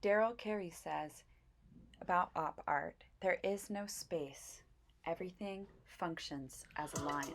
Darel Carey says about op art, there is no space. Everything functions as a line.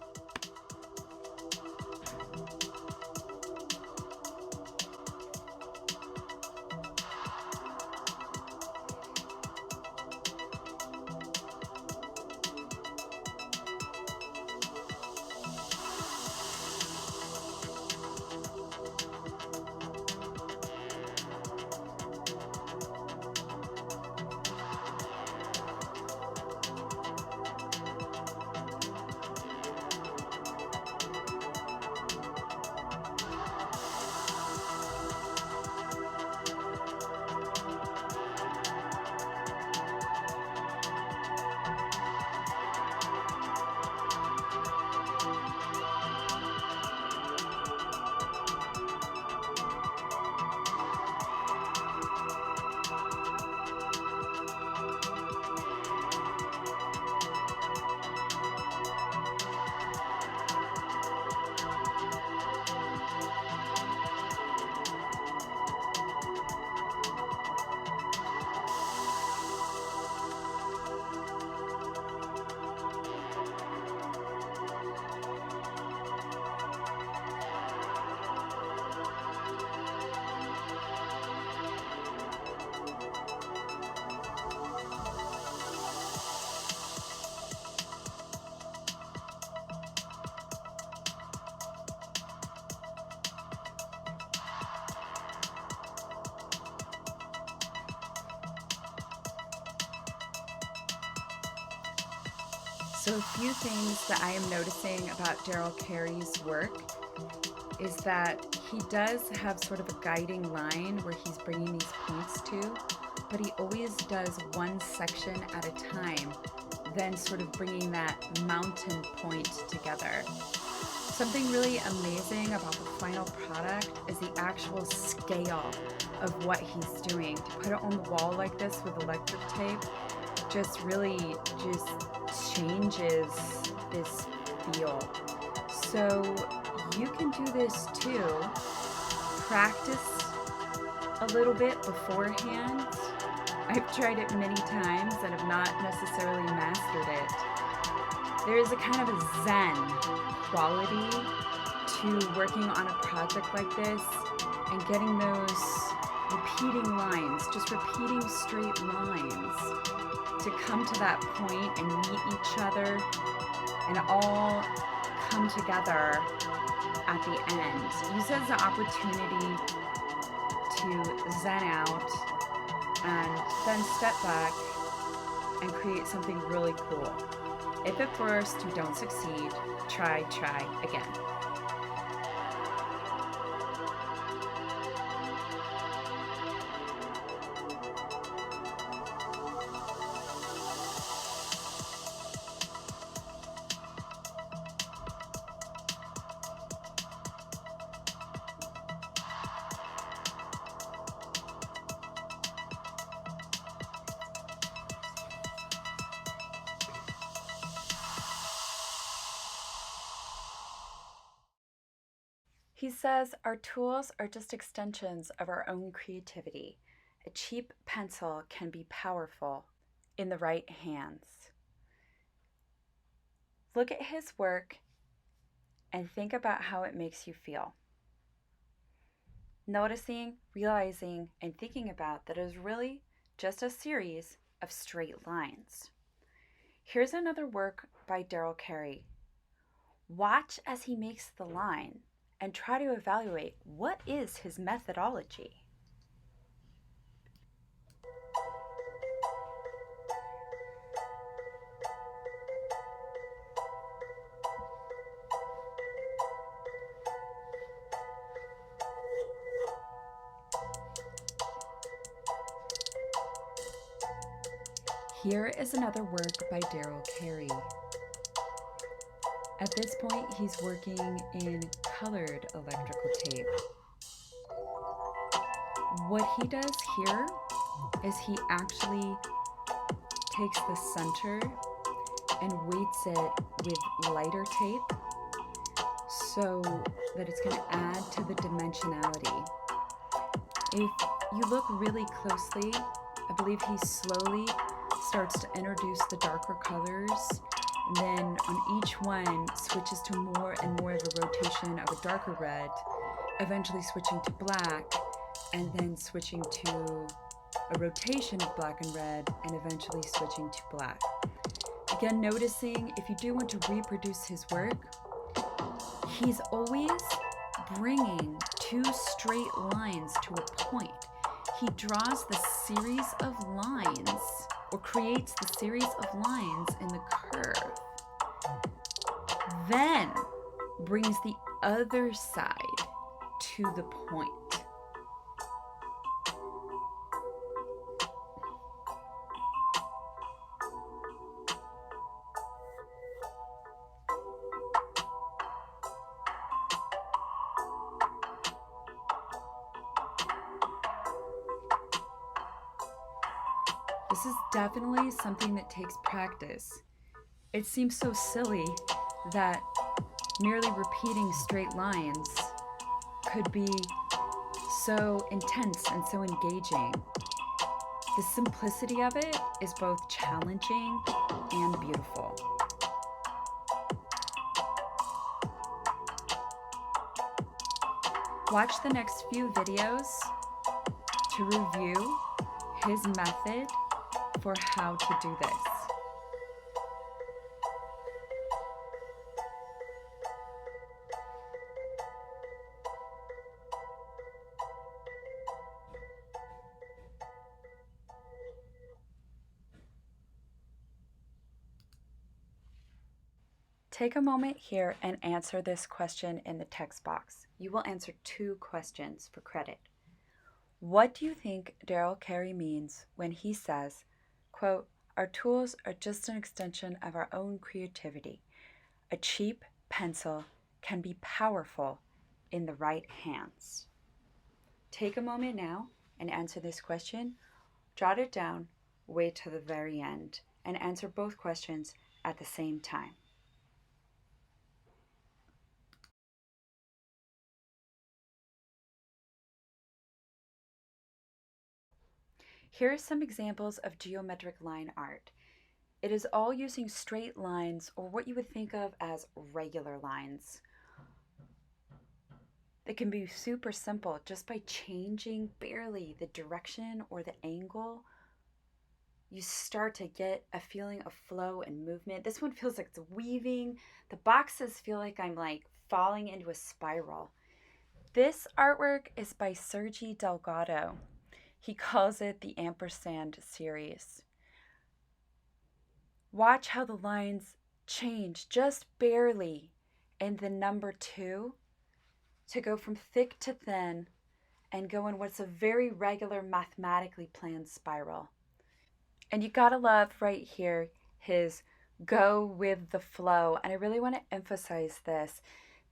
So a few things that I am noticing about Darel Carey's work is that he does have sort of a guiding line where he's bringing these points to, but he always does one section at a time, then sort of bringing that mountain point together. Something really amazing about the final product is the actual scale of what he's doing. To put it on the wall like this with electric tape just really just changes this feel. So you can do this too. Practice a little bit beforehand. I've tried it many times and have not necessarily mastered it. There is a kind of a zen quality to working on a project like this and getting those repeating lines, just repeating straight lines to come to that point and meet each other and all come together at the end. Use it as an opportunity to zen out and then step back and create something really cool. If at first you don't succeed, try again. He says our tools are just extensions of our own creativity. A cheap pencil can be powerful in the right hands. Look at his work and think about how it makes you feel. Noticing, realizing, and thinking about that is really just a series of straight lines. Here's another work by Darel Carey. Watch as he makes the line and try to evaluate what is his methodology. Here is another work by Darel Carey. At this point, he's working in colored electrical tape. What he does here is he actually takes the center and weights it with lighter tape so that it's going to add to the dimensionality. If you look really closely, I believe he slowly starts to introduce the darker colors, and then on each one switches to more and more of a rotation of a darker red, eventually switching to black, and then switching to a rotation of black and red, and eventually switching to black. Again, noticing if you do want to reproduce his work, he's always bringing two straight lines to a point. He draws the series of lines, or creates the series of lines in the curve, then brings the other side to the point. This is definitely something that takes practice. It seems so silly that merely repeating straight lines could be so intense and so engaging. The simplicity of it is both challenging and beautiful. Watch the next few videos to review his method for how to do this. Take a moment here and answer this question in the text box. You will answer 2 questions for credit. What do you think Daryl Carey means when he says, quote, "Our tools are just an extension of our own creativity. A cheap pencil can be powerful in the right hands"? Take a moment now and answer this question. Jot it down, wait till the very end, and answer both questions at the same time. Here are some examples of geometric line art. It is all using straight lines, or what you would think of as regular lines. It can be super simple just by changing barely the direction or the angle. You start to get a feeling of flow and movement. This one feels like it's weaving. The boxes feel like I'm like falling into a spiral. This artwork is by Sergi Delgado. He calls it the Ampersand series. Watch how the lines change just barely in the number 2 to go from thick to thin and go in what's a very regular mathematically planned spiral. And you gotta love right here his go with the flow. And I really want to emphasize this.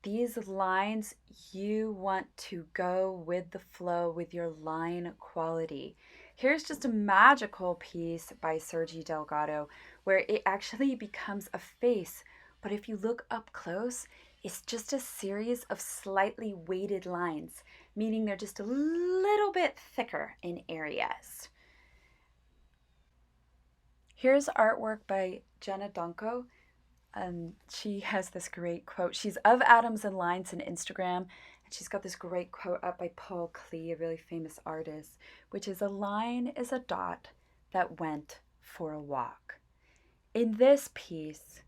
These lines, you want to go with the flow with your line quality. Here's just a magical piece by Sergi Delgado where it actually becomes a face, but if you look up close, it's just a series of slightly weighted lines, meaning they're just a little bit thicker in areas. Here's artwork by Jelena Donko. She has this great quote. She's of Atoms and Lines on Instagram, and she's got this great quote up by Paul Klee, a really famous artist, which is, "A line is a dot that went for a walk." In this piece,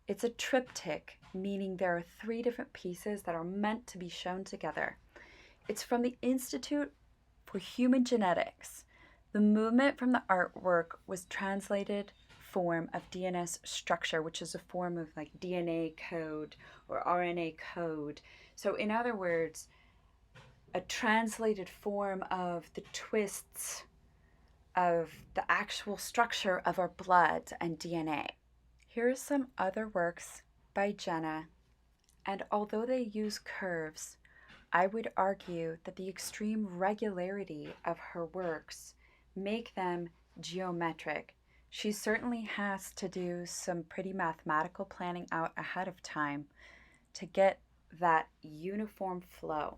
it's a triptych, meaning there are 3 different pieces that are meant to be shown together. It's from the Institute for Human Genetics. The movement from the artwork was translated form of DNS structure, which is a form of like DNA code or RNA code. So in other words, a translated form of the twists of the actual structure of our blood and DNA. Here are some other works by Jenna, and although they use curves, I would argue that the extreme regularity of her works make them geometric. She certainly has to do some pretty mathematical planning out ahead of time to get that uniform flow.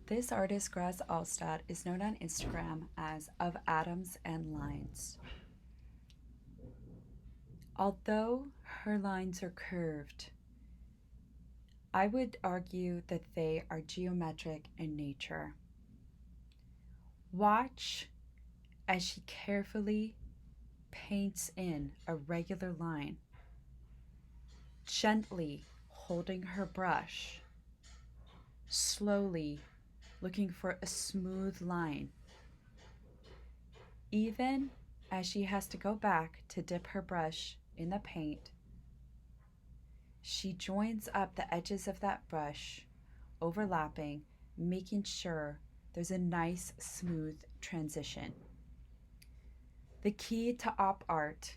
This artist, Graz Alstad, is known on Instagram as Of Atoms and Lines. Although her lines are curved, I would argue that they are geometric in nature. Watch as she carefully paints in a regular line, gently holding her brush, slowly looking for a smooth line. Even as she has to go back to dip her brush in the paint, she joins up the edges of that brush, overlapping, making sure there's a nice, smooth transition. The key to op art,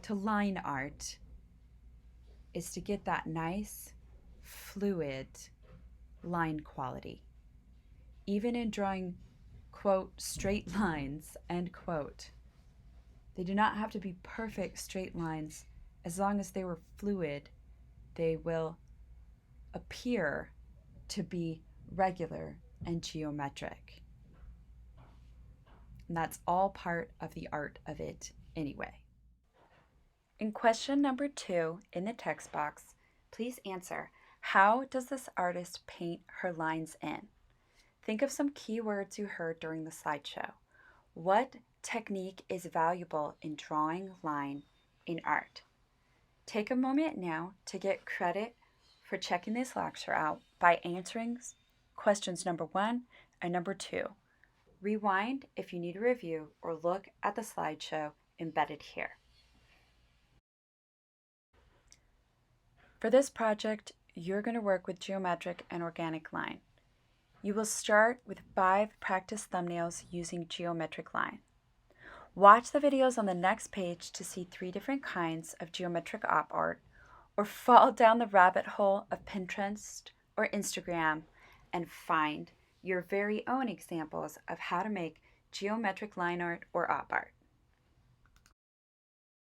to line art, is to get that nice, fluid line quality. Even in drawing, quote, straight lines, end quote, they do not have to be perfect straight lines. As long as they were fluid, they will appear to be regular and geometric. And that's all part of the art of it anyway. In question number 2 in the text box, please answer, how does this artist paint her lines in? Think of some key words you heard during the slideshow. What technique is valuable in drawing line in art? Take a moment now to get credit for checking this lecture out by answering questions number 1 and number 2. Rewind if you need a review or look at the slideshow embedded here. For this project, you're going to work with geometric and organic line. You will start with 5 practice thumbnails using geometric line. Watch the videos on the next page to see 3 different kinds of geometric op art, or fall down the rabbit hole of Pinterest or Instagram and find your very own examples of how to make geometric line art or op art.